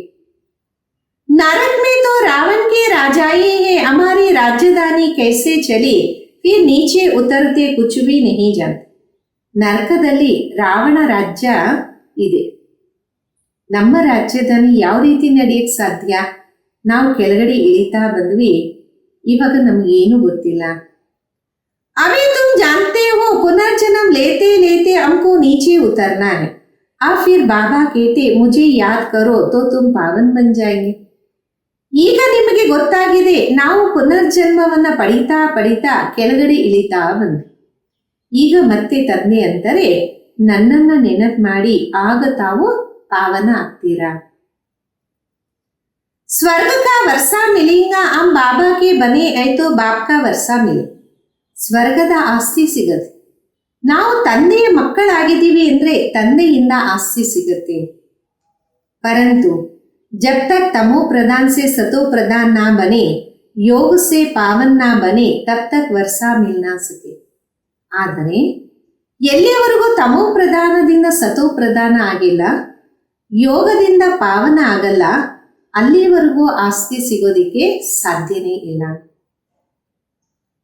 नरक में तो रावण के राजाई है, हमारी राजधानी कैसे चली, फिर नीचे उतरते कुछ भी नहीं जानते. ನರಕದಲ್ಲಿ ರಾವಣ ರಾಜ್ಯ ಇದೆ, ನಮ್ಮ ರಾಜ್ಯಧಾನಿ ಯಾವ ರೀತಿ ನಡೆಯಕ್ಕೆ ಸಾಧ್ಯ? ನಾವು ಕೆಳಗಡೆ ಇಳಿತಾ ಬಂದ್ವಿ, ಇವಾಗ ನಮಗೇನು ಗೊತ್ತಿಲ್ಲ. अभी तुम जानते हो पुनर्जन्म लेते लेते हमको नीचे उतरना है। अब फिर बाबा कहते मुझे याद करो तो तुम पावन बन जाएंगे। ಈಗ ನಿಮಗೆ ಗೊತ್ತಾಗಿದೆ ನಾವು ಪುನರ್ಜನ್ಮವನ್ನ ಪಡಿತಾ ಪಡಿತಾ ಕೆಳಗಡೆ ಇಳಿತಾ ಬಂದ್ವಿ. ಈಗ ಮತ್ತೆ ತಂದೆ ಅಂತಾರೆ ನನ್ನನ್ನ ನೆನಪು ಮಾಡಿ ಆಗ ತಾವು ಪಾವನ ಆಗ್ತೀರಾ. स्वर्ग का वर्षा मिलेगा हम बाबा के बने है तो बाप का वर्षा मिले. ಸ್ವರ್ಗದ ಆಸ್ತಿ ಸಿಗತ್ತೆ. ನಾವು ತಂದೆಯ ಮಕ್ಕಳಾಗಿದ್ದೀವಿ ಅಂದ್ರೆ ತಂದೆಯಿಂದ ಆಸ್ತಿ ಸಿಗತ್ತೆ. परंतु जब तक तमो प्रधान से सतो प्रधान ना बने, योग से पावन ना बने, तब तक वर्षा मिल ना सके. ಆದರೆ ಎಲ್ಲಿಯವರೆಗೂ ತಮೋ ಪ್ರಧಾನದಿಂದ ಸತೋ ಪ್ರಧಾನ ಆಗಿಲ್ಲ, ಯೋಗದಿಂದ ಪಾವನ ಆಗಲ್ಲ, ಅಲ್ಲಿವರೆಗೂ ಆಸ್ತಿ ಸಿಗೋದಿಕ್ಕೆ ಸಾಧ್ಯನೇ ಇಲ್ಲ.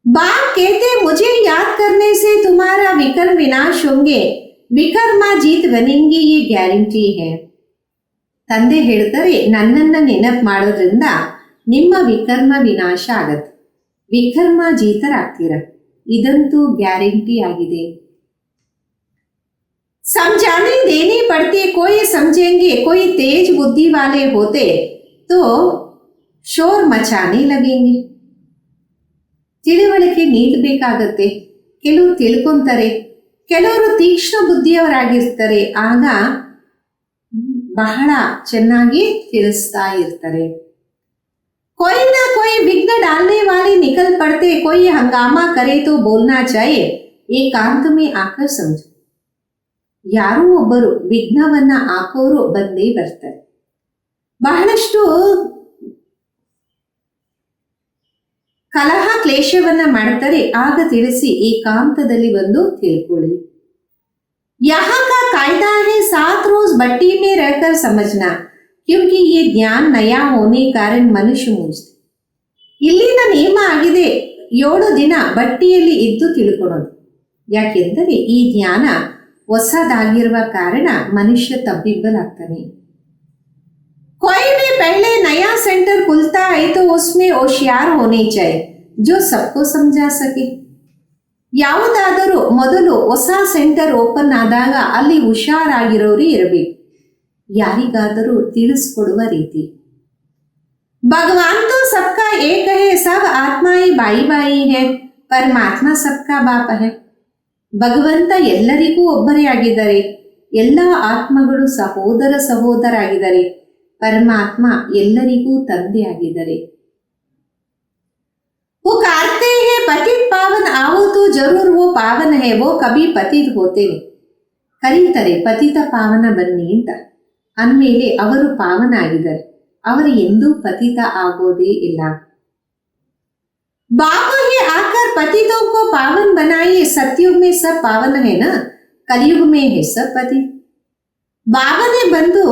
बाप कहते मुझे याद करने से तुम्हारा विकर्म विनाश होंगे, विकर्मा जीत बनेंगे, ये ಗ್ಯಾರಂಟಿ है. ತಂದೆ ಹೇಳ್ತಾರೆ ನನ್ನನ್ನ ನೆನಪು ಮಾಡೋದ್ರಿಂದ ನಿಮ್ಮ ವಿಕರ್ಮ ವಿನಾಶ ಆಗತ್ತೆ, ವಿಕರ್ಮ ಜೀತರಾಗ್ತೀರ, ಇದಂತೂ ಗ್ಯಾರಂಟಿ ಆಗಿದೆ. समझाने देने पड़ते, कोई समझेंगे, कोई तेज बुद्धि वाले होते तो शोर मचाने लगेंगे. ತಿಳುವಳಿಕೆ ನೀಡಬೇಕಾಗತ್ತೆ. ಕೆಲವರು ತಿಳ್ಕೊಂತಾರೆ, ಕೆಲವರು ತೀಕ್ಷ್ಣ ಬುದ್ಧಿಯವರಾಗಿರ್ತಾರೆ, ಆಗ ಬಹಳ ಚೆನ್ನಾಗಿ ತಿಳಿಸ್ತಾ ಇರ್ತಾರೆ. कोई ना कोई विघ्न डालने वाले निकल पड़ते, कोई हंगामा करे तो बोलना चाहिए, एकांत में आकर समझो. ಯಾರೋ ಒಬ್ಬರು ವಿಘ್ನವನ್ನ ಹಾಕೋರು ಬಂದೇ ಬರ್ತಾರೆ. ಬಹಳಷ್ಟು ಕಲಹ ಕ್ಲೇಶವನ್ನ ಮಾಡ್ತಾರೆ, ಆಗ ತಿಳಿಸಿ ಏಕಾಂತದಲ್ಲಿ ಬಂದು ತಿಳ್ಕೊಳ್ಳಿ. यहाँ का कायदा है 7 रोज भट्टी में रहकर समझना, क्योंकि ये ज्ञान नया होने कारण मनुष्य मूझते. ಇಲ್ಲಿನ ನಿಯಮ ಆಗಿದೆ 7 ದಿನ ಬಟ್ಟಿಯಲ್ಲಿ ಇದ್ದು ತಿಳ್ಕೊಳ್ಳೋದು. ಯಾಕೆಂದರೆ ಈ ಜ್ಞಾನ ಹೊಸದಾಗಿರುವ ಕಾರಣ ಮನುಷ್ಯ ತಬ್ಬಿಬ್ಬಲಾಗ್ತಾನೆ. कोई भी पहले नया सेंटर खुलता है तो उसमें होशियार होने चाहिए जो सबको समझा सके. ಯಾವುದಾದರೂ ಮೊದಲು ಹೊಸ ಸೆಂಟರ್ ಓಪನ್ ಆದಾಗ ಅಲ್ಲಿ ಹುಷಾರಾಗಿರೋರು ಇರಬೇಕು, ಯಾರಿಗಾದರೂ ತಿಳಿಸ್ಕೊಡುವ ರೀತಿ. भगवान तो सबका एक है, सब आत्माएं बाई बाई है, परमात्मा सबका बाप है. ಭಗವಂತ ಎಲ್ಲರಿಗೂ ಒಬ್ಬರೇ ಆಗಿದ್ದಾರೆ, ಎಲ್ಲ ಆತ್ಮಗಳು ಸಹೋದರ ಸಹೋದರಾಗಿದ್ದಾರೆ, ಪರಮಾತ್ಮ ಎಲ್ಲರಿಗೂ ತಂದೆ ಆಗಿದ್ದಾರೆ. वो कहते हैं पतित पावन आओ तो जरूर वो पावन है, वो कभी पतित होते नहीं. ಕರೀತಾರೆ ಪತಿತ ಪಾವನ ಬನ್ನಿ ಅಂತ, ಅಂದಮೇಲೆ ಅವರು ಪಾವನ ಆಗಿದ್ದಾರೆ, ಅವರು ಎಂದೂ ಪತಿತ ಆಗೋದೇ ಇಲ್ಲ. बाबा ही आकर पतितों को पावन बनाइए, सतयुग में सब पावन है ना, कलयुग में है सब पतित. ಬಾಬಾನೇ ಬಂದು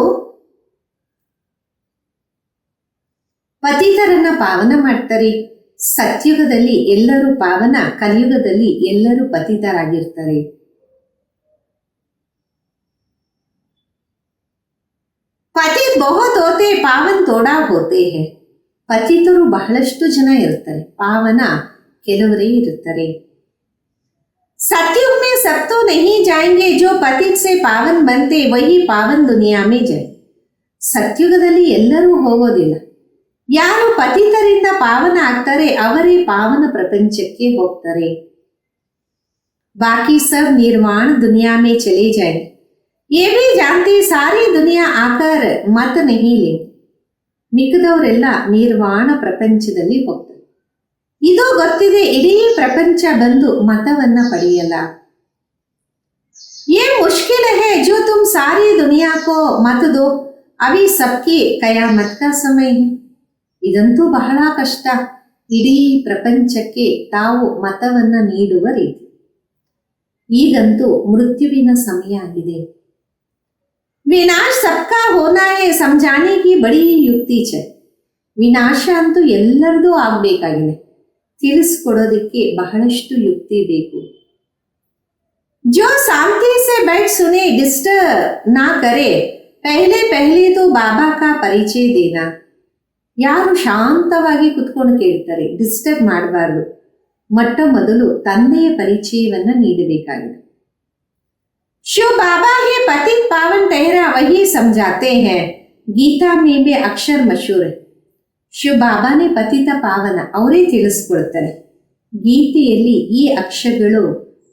ಪತಿತರನ್ನ ಪಾವನ ಮಾಡ್ತಾರೆ. ಸತ್ಯುಗದಲ್ಲಿ ಎಲ್ಲರೂ ಪಾವನ, ಕಲಿಯುಗದಲ್ಲಿ ಎಲ್ಲರೂ ಪತಿತರಾಗಿರ್ತಾರೆ. ಪತಿತ್ ಬಹುತ್ ಹೋತೆ ಪಾವನ್ ಥೋಡಾ ಹೋತೆ ಹೈ. ಪತಿತರು ಬಹಳಷ್ಟು ಜನ ಇರ್ತಾರೆ, ಪಾವನ ಕೆಲವರೇ ಇರುತ್ತಾರೆ. सतयुग में सब तो नहीं जाएंगे, जो पतित से पावन बनते वही पावन दुनिया में जाए. ಸತ್ಯುಗದಲ್ಲಿ ಎಲ್ಲರೂ ಹೋಗೋದಿಲ್ಲ, ಯಾರು ಪತಿತರಿಂದ ಪಾವನ ಆಗ್ತಾರೆ ಅವರೇ ಪಾವನ ಪ್ರಪಂಚಕ್ಕೆ ಹೋಗ್ತಾರೆ. बाकी सब निर्वाण दुनिया में चले जाएंगे, ये भी जानते सारी दुनिया आकर मत नहीं ले. ಮಿಕ್ಕದವರೆಲ್ಲ ನಿರ್ವಾಣ ಪ್ರಪಂಚದಲ್ಲಿ ಹೋಗ್ತಾರೆ, ಇದು ಗೊತ್ತಿದೆ, ಇಡೀ ಪ್ರಪಂಚ ಬಂದು ಮತವನ್ನ ಪಡೆಯಲ್ಲ. ये मुश्किल है जो तुम सारी दुनिया को मत दो, अभी सबकी कयामत का समय है. ಇದಂತೂ ಬಹಳ ಕಷ್ಟ, ಇಡೀ ಪ್ರಪಂಚಕ್ಕೆ ತಾವು ಮತವನ್ನ ನೀಡುವ ರೀತಿ. ಈಗಂತೂ ಮೃತ್ಯುವಿನ ಸಮಯ ಆಗಿದೆ. ವಿನಾಶ ಸಬ್ಕಾ ಹೋನಾ ಹೈ, ಸಮझाने की बड़ी युक्ति चाहिए. ವಿನಾಶ ಅಂತೂ ಎಲ್ಲರದೂ ಆಗ್ಬೇಕಾಗಿದೆ, ತಿಳಿಸ್ಕೊಡೋದಕ್ಕೆ ಬಹಳಷ್ಟು ಯುಕ್ತಿ ಬೇಕು. जो शांति से बैठ सुने, डिस्टर्ब ना करे, पहले पहले तो बाबा का परिचय देना. ಯಾರು ಶಾಂತವಾಗಿ ಕುತ್ಕೊಂಡು ಕೇಳ್ತಾರೆ, ಡಿಸ್ಟರ್ಬ್ ಮಾಡಬಾರ್ದು, ಮೊಟ್ಟ ಮೊದಲು ತಂದೆಯ ಪರಿಚಯವನ್ನು ನೀಡಬೇಕಾಗಿದೆ. शिव बाबा ही पतित पावन ठहरा वही समझाते हैं. गीता में भी अक्षर मशहूर है. ಶಿವ ಬಾಬಾನೇ ಪತಿತ ಪಾವನ, ಅವರೇ ತಿಳಿಸ್ಕೊಳ್ತಾರೆ. ಗೀತೆಯಲ್ಲಿ ಈ ಅಕ್ಷರಗಳು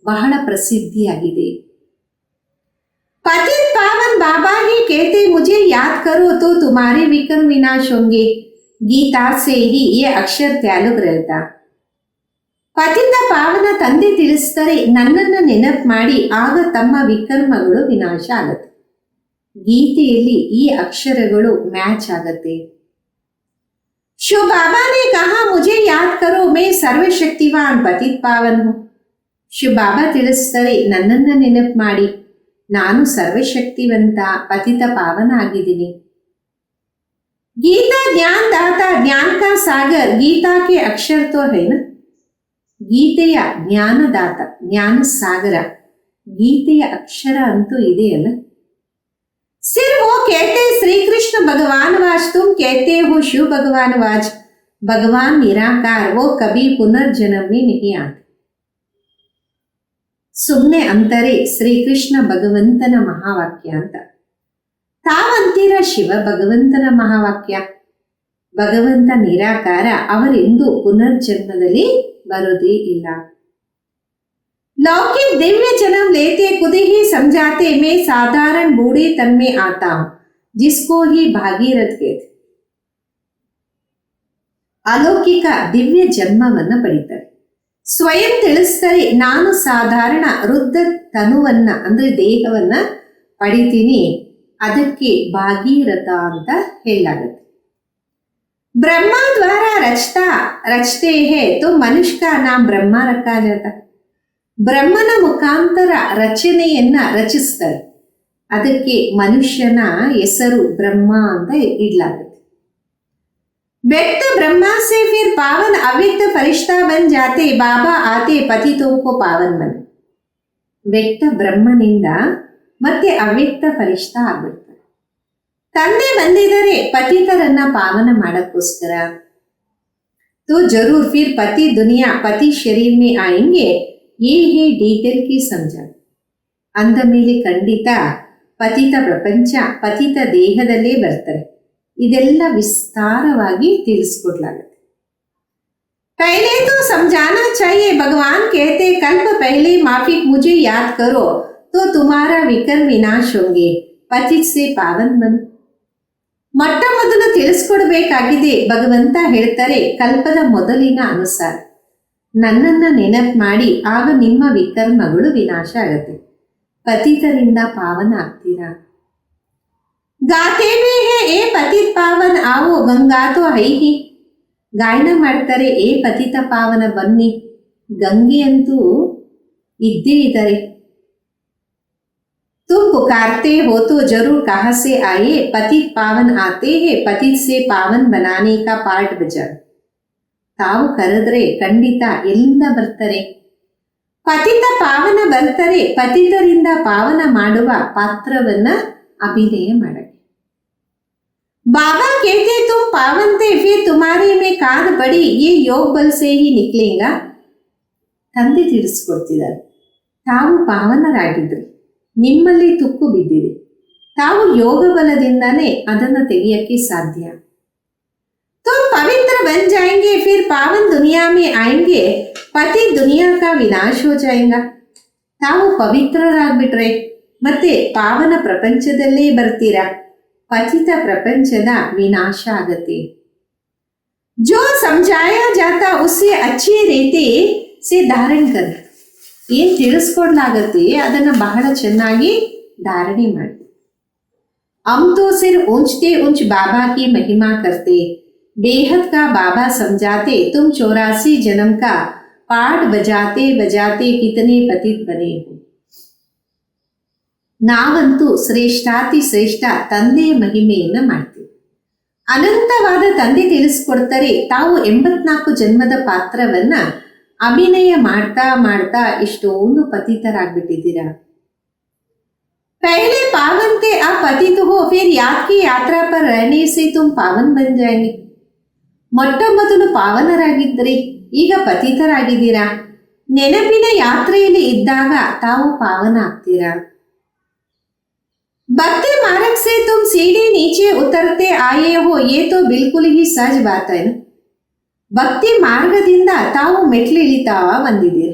ಬಹಳ ಪ್ರಸಿದ್ಧಿಯಾಗಿದೆ. पतित पावन बाबा ही कहते मुझे याद करो तो तुम्हारे विकर्म विनाश होंगे. गीता से ही ये अक्षर त्यालुक रहता. ಪತಿತ ಪಾವನ ತಂದೆ ತಿಳಿಸ್ತಾರೆ, ನನ್ನನ್ನು ನೆನಪು ಮಾಡಿ, ಆಗ ತಮ್ಮ ವಿಕರ್ಮಗಳು ವಿನಾಶ ಆಗತ್ತೆ. ಗೀತೆಯಲ್ಲಿ ಈ ಅಕ್ಷರಗಳು ಮ್ಯಾಚ್ ಆಗತ್ತೆ. ಶಿವ ಬಾಬಾನೇ ಕಹಾ ಮುझे ಯಾದ್ ಕರೋ ಮೇ ಸರ್ವಶಕ್ತಿವಾನ್ ಪತಿತ ಪಾವನ್ ಹೂಂ. ಶಿವ ಬಾಬಾ ತಿಳಿಸ್ತಾರೆ, ನನ್ನನ್ನು ನೆನಪು ಮಾಡಿ, ನಾನು ಸರ್ವಶಕ್ತಿವಂತ ಪತಿತ ಪಾವನ ಆಗಿದ್ದೀನಿ. ಗೀತಾ ಜ್ಞಾನ ದಾತ ಜ್ಞಾನ ಕಾ ಸಾಗರ್. ಗೀತಾ ಕೆ ಅಕ್ಷರ ತೋ ಹೈ ನಾ. ಗೀತೆಯ ಜ್ಞಾನದಾತ ಜ್ಞಾನ ಸಾಗರ, ಗೀತೆಯ ಅಕ್ಷರ ಅಂತೂ ಇದೆಯಲ್ಲ. सिर्फ वो कहते श्री कृष्ण भगवान वाज, तुम कहते हो शिव भगवान वाज. भगवान निराकार, वो कभी पुनर्जन्म में नहीं आते. ಸುಮ್ಮನೆ ಅಂತಾರೆ ಶ್ರೀಕೃಷ್ಣ ಭಗವಂತನ ಮಹಾವಾಕ್ಯ ಅಂತ. ತಾವಂತೀರ ಶಿವ ಭಗವಂತನ ಮಹಾವಾಕ್ಯ. ಭಗವಂತ ನಿರಾಕಾರ, ಅವರೆಂದು ಪುನರ್ಜನ್ಮದಲ್ಲಿ ಬರೋದೇ ಇಲ್ಲ. लौकिक दिव्य जन्म लेते खुद ही समझाते मैं साधारण बूढ़े तन में आता हूं जिसको ही भागीरथ कहते. ಅಲೌಕಿಕ ದಿವ್ಯ ಜನ್ಮವನ್ನ ಪಡಿತಾರೆ. ಸ್ವಯಂ ತಿಳಿಸ್ತಾರೆ, ನಾನು ಸಾಧಾರಣ ವೃದ್ಧ ತನುವನ್ನ ಅಂದ್ರೆ ದೇಹವನ್ನ ಪಡಿತೀನಿ, ಅದಕ್ಕೆ ಭಾಗೀರಥ ಅಂತ ಹೇಳಲಾಗುತ್ತೆ. ब्रह्मा द्वारा रचते हैं तो मनुष्य का नाम ब्रह्मा रखा जाता. ಬ್ರಹ್ಮನ ಮುಖಾಂತರ ರಚನೆಯನ್ನ ರಚಿಸ್ತಾರೆ, ಅದಕ್ಕೆ ಮನುಷ್ಯನ ಹೆಸರು ಬ್ರಹ್ಮ ಅಂತ ಇಡಲಾಗುತ್ತೆ. व्यक्त ब्रह्मा से फिर पावन अव्यक्त फरिश्ता बन जाते. बाबा आते पतितों को पावन बन. ವ್ಯಕ್ತ ಬ್ರಹ್ಮನಿಂದ ಮತ್ತೆ ಅವ್ಯಕ್ತ ಫರಿಷ್ಠಾ ಆಗ್ಬಿಡ್ತಾರೆ. ತಂದೆ ಬಂದಿದ್ದಾರೆ ಪತಿತರನ್ನ ಪಾವನ ಮಾಡಕ್ಕೋಸ್ಕರ. तो जरूर फिर पति दुनिया पति शरीर में आएंगे. ये है डीटेल की समझा. ಅಂದ ಮೇಲೆ ಖಂಡಿತ ಪತಿತ ಪ್ರಪಂಚ ಪತಿತ ದೇಹದಲ್ಲೇ ಬರ್ತಾರೆ. ಇದೆಲ್ಲ ವಿಸ್ತಾರವಾಗಿ ತಿಳಿಸ್ಕೊಡ್ಲಾಗುತ್ತೆ. पहले तो समझाना चाहिए. भगवान कहते कल्प पहले माफिक मुझे याद करो तो तुम्हारा विकर्म विनाश होंगे. पतित से पावन बनो. ಮೊಟ್ಟ ಮೊದಲು ತಿಳಿಸ್ಕೊಡ್ಬೇಕಾಗಿದೆ. ಭಗವಂತ ಹೇಳ್ತಾರೆ, ಕಲ್ಪದ ಮೊದಲಿನ ಅನುಸಾರ ನನ್ನನ್ನ ನೆನಪು ಮಾಡಿ, ಆಗ ನಿಮ್ಮ ವಿಕರ್ಮಗಳು ವಿನಾಶ ಆಗತ್ತೆ, ಪತಿತರಿಂದ ಪಾವನ ಆಗ್ತೀರಾ. ಗಾತೆ ಭೀ ಹೇ ಏ ಪತಿತ ಪಾವನ ಆವೋ ಗಂಗಾ ತೋ ಹೈ ಹಿ. ಗಾಯನ ಮಾಡ್ತಾರೆ, ಏ ಪತಿತ ಪಾವನ ಬನ್ನಿ, ಗಂಗೆ ಅಂತೂ ಇದ್ದೇ ಇದ್ದಾರೆ. तुम पुकारते हो तो जरूर कहां से आए. पतित पावन आते हैं, पतित से पावन बनाने का पाठ बजा. ತಾವು ಕರೆದ್ರೆ ಖಂಡಿತ ಎಲ್ಲಿಂದ ಬರ್ತಾರೆ? ಪತಿತ ಪಾವನ ಬರ್ತಾರೆ, ಪತಿತರಿಂದ ಪಾವನ ಮಾಡುವ ಪಾತ್ರವನ್ನ ಅಭಿನಯ ಮಾಡಕ್ಕೆ. बाबा कहते तुम पावन थे फिर तुम्हारे में कान बड़ी, ये योग बल से ही निकलेगा. ತಂದೆ ತಿಳಿಸ್ಕೊಡ್ತಿದ್ದಾರೆ, ತಾವು ಪಾವನರಾಗಿದ್ರಿ, ನಿಮ್ಮಲ್ಲಿ ತುಕ್ಕು ಬಿದ್ದಿದೆ, ತಾವು ಯೋಗ ಬಲದಿಂದಾನೇ ಅದನ್ನು ತೆಗೆಯಕ್ಕೆ ಸಾಧ್ಯ. तुम पवित्र बन जाएंगे फिर पावन दुनिया में आएंगे. पति दुनिया का विनाश हो जाएगा. ತಾವು ಪವಿತ್ರರಾಗ್ಬಿಟ್ರೆ ಮತ್ತೆ ಪಾವನ ಪ್ರಪಂಚದಲ್ಲೇ ಬರ್ತೀರಾ, ಪತಿತ ಪ್ರಪಂಚದ ವಿನಾಶ ಆಗತ್ತೆ. जो समझाया जाता उससे अच्छी रीति से धारण कर. ಏನ್ ತಿಳಿಸ್ಕೊಡ್ಲಾಗತ್ತೆ ಅದನ್ನ ಬಹಳ ಚೆನ್ನಾಗಿ ಧಾರಣೆ ಮಾಡಿ. हम तो सिर्फ ऊंचते ऊंच बाबा की महिमा करते. बेहद का बाबा समझाते तुम 84 जन्म का पाठ बजाते बजाते कितने पतित बने हो. ನಾವಂತೂ ಶ್ರೇಷ್ಠಾತಿ ಶ್ರೇಷ್ಠ ತಂದೆಯ ಮಹಿಮೆಯನ್ನ ಮಾಡ್ತೀವಿ. ಅನಂತವಾದ ತಂದೆ ತಿಳಿಸ್ಕೊಡ್ತಾರೆ, ತಾವು 84 ಜನ್ಮದ ಪಾತ್ರವನ್ನ ಅಭಿನಯ ಮಾಡ್ತಾ ಮಾಡ್ತಾ ಇಷ್ಟೊಂದು ಪತಿತರಾಗ್ಬಿಟ್ಟಿದ್ದೀರಾ. पहले पावन थे अब पतित हो, फिर याद की यात्रा पर रहने से तुम पावन बन जाएंगे. ಮೊಟ್ಟ ಮೊದಲು ಪಾವನರಾಗಿದ್ದರೆ ಈಗ ಪತಿತರಾಗಿದ್ದೀರಾ. ನೆನಪಿನ ಯಾತ್ರೆಯಲ್ಲಿ ಇದ್ದಾಗ ತಾವು ಪಾವನ ಆಗ್ತೀರಾ. भक्ति मार्ग से तुम सीढ़ी नीचे उतरते आए हो, ये तो बिल्कुल ही सहज बात है. ಭಕ್ತಿ ಮಾರ್ಗದಿಂದ ತಾವು ಮೆಟ್ಲಿಳಿತಾ ಬಂದಿದ್ದೀರ.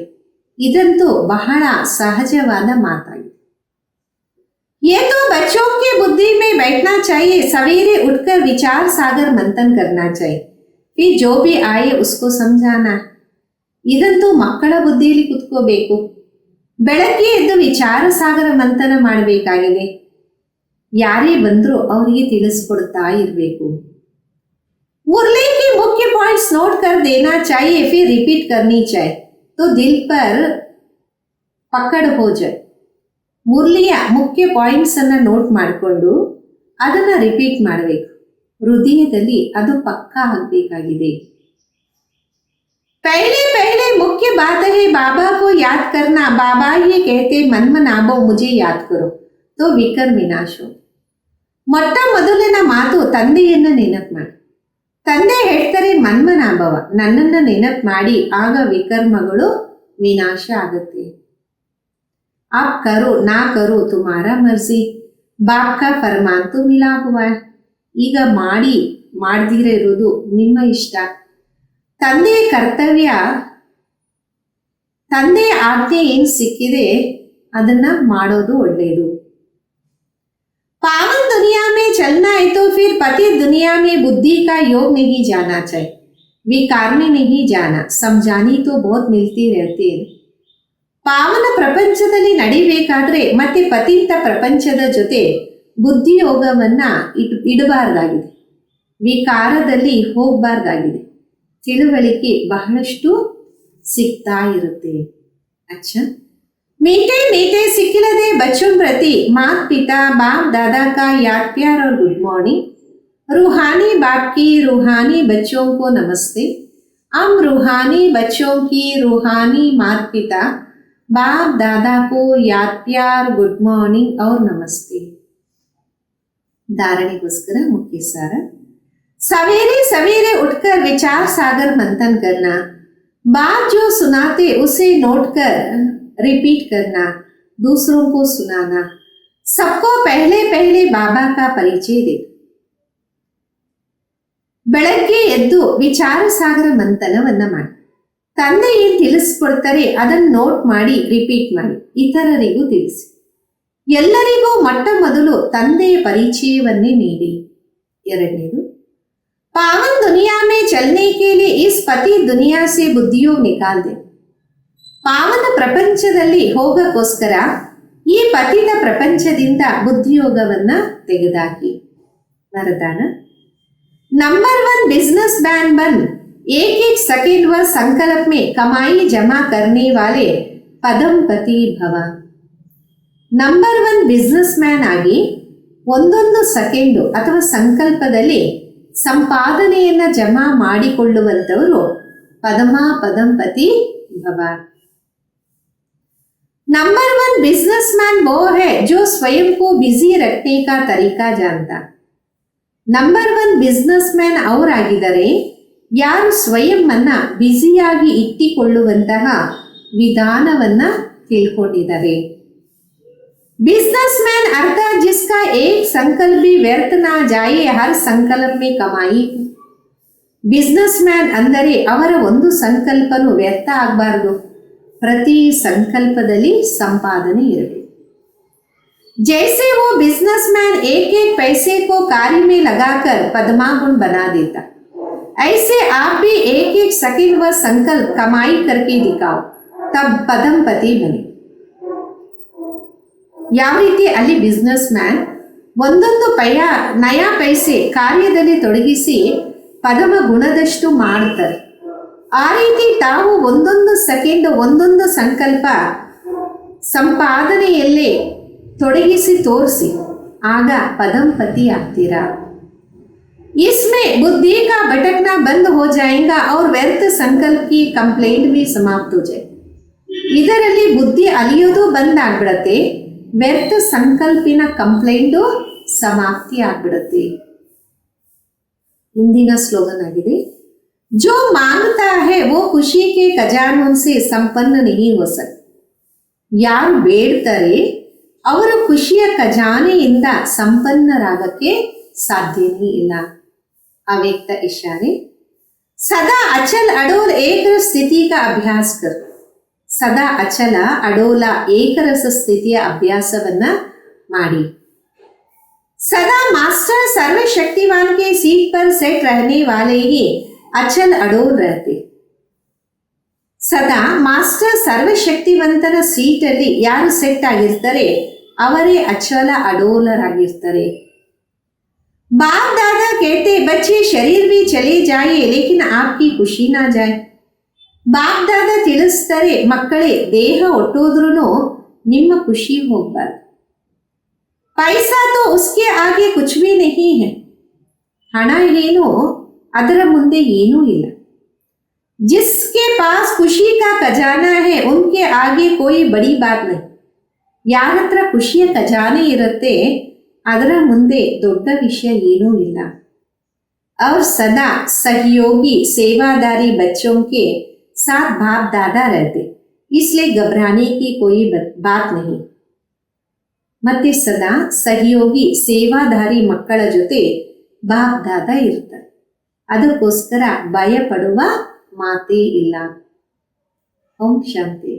ಇದಂತೂ ಬಹಳ ಸಹಜವಾದ ಮಾತಾಗಿದೆ. ये तो बच्चों की बुद्धि में बैठना चाहिए, सवेरे उठकर विचार सागर मंथन करना चाहिए, फिर जो भी आए उसको समझाना. ಇದಂತೂ ಮಕ್ಕಳ ಬುದ್ಧಿಯಲ್ಲಿ ಕುತ್ಕೋಬೇಕು. ಬೆಳಗ್ಗೆ ಎದ್ದು ವಿಚಾರ ಸಾಗರ ಮಂಥನ ಮಾಡಬೇಕಾಗಿದೆ. ಯಾರೇ ಬಂದರೂ ಅವರಿಗೆ ತಿಳಿಸ್ಕೊಡ್ತಾ ಇರಬೇಕು. मुरली के मुख्य पॉइंट्स नोट कर देना चाहिए, फिर रिपीट करनी चाहिए, तो दिल पर पकड़ हो जाए. ಮುರಳಿಯ ಮುಖ್ಯ ಪಾಯಿಂಟ್ಸ್ ಅನ್ನ ನೋಟ್ ಮಾಡಿಕೊಂಡು ಅದನ್ನ ರಿಪೀಟ್ ಮಾಡಬೇಕು. ಹೃದಯದಲ್ಲಿ ಅದು ಪಕ್ಕಾ ಆಗಬೇಕಾಗಿದೆ. पहले पहले मुख्य बात है बाबा को याद करना. बाबा ये कहते मन मनाबो मुझे याद करो तो विकर्म विनाश हो. ಮೊಟ್ಟ ಮೊದಲಿನ ಮಾತು ತಂದೆಯನ್ನ ನೆನಪು ಮಾಡಿ. ತಂದೆ ಹೇಳ್ತಾರೆ ಮನ್ಮನಾಭವ, ನನ್ನನ್ನು ನೆನಪು ಮಾಡಿ, ಆಗ ವಿಕರ್ಮಗಳು ವಿನಾಶ ಆಗುತ್ತೆ. ಆಪ್ ಕರೋ ನಾ ಕರೋ ತುಮಾರ ಮರ್ಜಿ, ಬಾಪ್ ಕಾ ಫರ್ಮಾನ್ ತು ಮಿಲಾ ಹುವಾ. ಈಗ ಮಾಡಿ ಮಾಡದಿರ ಇರೋದು ನಿಮ್ಮ ಇಷ್ಟ. ತಂದೆಯ ಕರ್ತವ್ಯ, ತಂದೆಯ ಆಜ್ಞೆ ಏನು ಸಿಕ್ಕಿದೆ ಅದನ್ನ ಮಾಡೋದು ಒಳ್ಳೆಯದು. पावन दुनिया में चलना है तो फिर पति दुनिया में बुद्धि का योग नहीं जाना चाहिए, विकार में नहीं जाना. समझानी तो बहुत मिलती रहती है. ಪಾವನ ಪ್ರಪಂಚದಲ್ಲಿ ನಡಿಬೇಕಾದ್ರೆ ಮತ್ತೆ ಪತಿತ ಪ್ರಪಂಚದ ಜೊತೆ ಬುದ್ಧಿಯೋಗವನ್ನ ಇಡಬಾರ್ದಾಗಿದೆ, ವಿಕಾರದಲ್ಲಿ ಹೋಗಬಾರ್ದಾಗಿದೆ. ತಿಳುವಳಿಕೆ ಬಹಳಷ್ಟು ಸಿಗ್ತಾ ಇರುತ್ತೆ. ಅಚ್ಚಾ, मीठे मीठे सिखिलदे बच्चों प्रति माता पिता बाप दादा का याद प्यार और गुड मॉर्निंग. रूहानी बाप की रूहानी बच्चों को नमस्ते. हम रूहानी बच्चों की रूहानी माता पिता बाप दादा को याद प्यार गुड मॉर्निंग और नमस्ते. धारणेಗೋಸ್ಕರ मुख्य सार. सवेरे सवेरे उठकर विचार सागर मंथन करना. बाप जो सुनाते उसे नोट कर रिपीट करना, दूसरों को सुनाना. सबको पहले पहले बाबा का परिचय दे. ಬೆಳಗ್ಗೆ ಎದ್ದು ವಿಚಾರ ಸಾಗರ ಮಂಥನವನ್ನ ಮಾಡಿ. ತಂದೆ ಏನು ತಿಳಿಸ್ಕೊಡ್ತಾರೆ ಅದನ್ನು ನೋಟ್ ಮಾಡಿ ರಿಪೀಟ್ ಮಾಡಿ, ಇತರರಿಗೂ ತಿಳಿಸಿ. ಎಲ್ಲರಿಗೂ ಮೊಟ್ಟ ಮೊದಲು ತಂದೆಯ ಪರಿಚಯವನ್ನೇ ನೀಡಿ. ಎರಡನೇದು, पावन दुनिया में चलने के लिए इस पति दुनिया से बुद्धियोग निकाल दे. ಪಾವನ ಪ್ರಪಂಚದಲ್ಲಿ ಹೋಗಕ್ಕೋಸ್ಕರ ಈ ಪತಿತ ಪ್ರಪಂಚದಿಂದ ಬುದ್ಧಿಯೋಗವನ್ನ ತೆಗೆದಾಕಿ. ವರದಾನ. नंबर 1 बिजनेस मैन बन, एक एक सेकंड व संकल्प में कमाई जमा करने वाले ಪದಂಪತಿ ಭವ. ನಂಬರ್ 1 ಬಿಸ್ನೆಸ್ ಮ್ಯಾನ್ ಆಗಿ ಒಂದೊಂದು ಸೆಕೆಂಡು ಅಥವಾ ಸಂಕಲ್ಪದಲ್ಲಿ ಸಂಪಾದನೆಯನ್ನ ಜಮಾ ಮಾಡಿಕೊಳ್ಳುವಂತವರು ಪದಂಪತಿ ಭವ. नंबर 1 बिजनेसमैन वो है जो स्वयं को बिजी रखने का तरीका जानता. ನಂಬರ್ 1 ಬಿಸ್ನೆಸ್ಮ್ಯಾನ್ ಅವರಾಗಿದ್ದಾರೆ ಯಾರು ಸ್ವಯಂ ಅನ್ನ ಬ್ಯುಸಿಯಾಗಿ ಇಟ್ಟುಕೊಳ್ಳುವಂತಹ ವಿಧಾನವನ್ನ ತಿಳ್ಕೊಂಡಿದ್ದಾರೆ. बिजनेसमैन अर्थात जिसका एक संकल्प भी व्यर्थ ना जाए, हर संकल्प में कमाई. बिजनेसमैन ಅಂದರೆ ಅವರ ಒಂದು ಸಂಕಲ್ಪನೂ ವ್ಯರ್ಥ ಆಗಬಾರದು, ಪ್ರತಿ ಸಂಕಲ್ಪದಲ್ಲಿ ಸಂಪಾದನೆ ಇರಬೇಕು. जैसे वो बिजनेसमैन एक एक पैसे को कार्य में लगाकर पद्मागुण बना देता, ऐसे आप भी एक एक सेकंड व संकल्प कमाई करके दिखाओ, तब पदमपति बने. ಯಾವ ರೀತಿ ಅಲ್ಲಿ ಬಿಸ್ನೆಸ್ ಮ್ಯಾನ್ ಒಂದೊಂದು ನಯಾ ಪೈಸೆ ಕಾರ್ಯದಲ್ಲಿ ತೊಡಗಿಸಿ ಪದಮ ಗುಣದಷ್ಟು ಮಾಡ್ತಾರೆ, ಆ ರೀತಿ ತಾವು ಒಂದೊಂದು ಸೆಕೆಂಡ್ ಒಂದೊಂದು ಸಂಕಲ್ಪ ಸಂಪಾದನೆಯಲ್ಲೇ ತೊಡಗಿಸಿ ತೋರಿಸಿ, ಆಗ ಪದಂಪತಿ ಆಗ್ತೀರಾ. इसमें बुद्धि का भटकना बंद हो जाएगा और व्यर्थ संकल्प की कंप्लेंट भी समाप्त हो जाए. ಇದರಲ್ಲಿ ಬುದ್ಧಿ ಅಲಿಯೋದು ಬಂದ್ ಆಗ್ಬಿಡತ್ತೆ, ವ್ಯರ್ಥ ಸಂಕಲ್ಪಿನ ಕಂಪ್ಲೇಂಟು ಸಮಾಪ್ತಿ ಆಗ್ಬಿಡುತ್ತೆ. ಇಂದಿನ ಸ್ಲೋಗನ್ ಆಗಿದೆ, जो मांगता है वो खुशी के खजानों से संपन्न नहीं हो सकता. ಯಾರು ಬೇಡ್ತಾರೆ ಅವರು ಖುಷಿಯ ಖಜಾನೆಯಿಂದ ಸಂಪನ್ನರಾಗಕ್ಕೆ ಸಾಧ್ಯನೇ ಇಲ್ಲ. ಅವ್ಯಕ್ತ ಇಶಾರೆ. ಸದಾ ಅಚಲ್ ಅಡೋಲ್ ಏಕರ ಸ್ಥಿತಿ का ಅಭ್ಯಾಸ ಕರ್. ಸದಾ ಅಚಲ ಅಡೋಲ ಏಕರಸ ಸ್ಥಿತಿಯ ಅಭ್ಯಾಸವನ್ನ ಮಾಡಿ. सदा मास्टर सर्वशक्तिवान के सीट पर सेट रहने वाले ही अचल अडोल रहते. ಸದಾ ಮಾಸ್ಟರ್ ಸರ್ವಶಕ್ತಿವಂತನ ಸೀಟಲ್ಲಿ ಯಾರು ಸೆಟ್ ಆಗಿರ್ತಾರೆ ಅವರೇ ಅಚಲ ಅಡೋಲರಾಗಿರ್ತಾರೆ. बाप दादा कहते बच्चे शरीर भी चले जाए लेकिन आपकी खुशी ना जाए. ಬಾಪ್ ದಾದಾ ತಿಳಿಸ್ತಾರೆ ಮಕ್ಕಳೇ ದೇಹ ಒಟ್ಟೋದ್ರೂ ನಿಮ್ಮ ಖುಷಿ ಹೋಗ್ಬಾರ್ದು. पैसा तो उसके आगे कुछ भी नहीं है. ಹಣ ಏನು ಅದರ ಮುಂದೆ ಏನೂ ಇಲ್ಲ. जिसके पास खुशी का खजाना है उनके आगे कोई बड़ी बात नहीं. ಯಾರ ಹತ್ರ ಖುಷಿಯ ಖಜಾನೆ ಇರುತ್ತೆ ಅದರ ಮುಂದೆ ದೊಡ್ಡ ವಿಷಯ ಏನೂ ಇಲ್ಲ. और सदा सहयोगी सेवादारी बच्चों के साथ बाप दादा रहते, इसलिए घबराने की कोई बात नहीं. ಮತ್ತೆ ಸದಾ ಸಹಯೋಗಿ ಸೇವಾದಾರಿ ಮಕ್ಕಳ ಜೊತೆ ಬಾಪ್ ದಾದಾ ಇರ್ತಾರೆ, ಅದಕ್ಕೋಸ್ಕರ ಭಯ ಪಡುವ ಮಾತೇ ಇಲ್ಲ. ಓಂ ಶಾಂತಿ.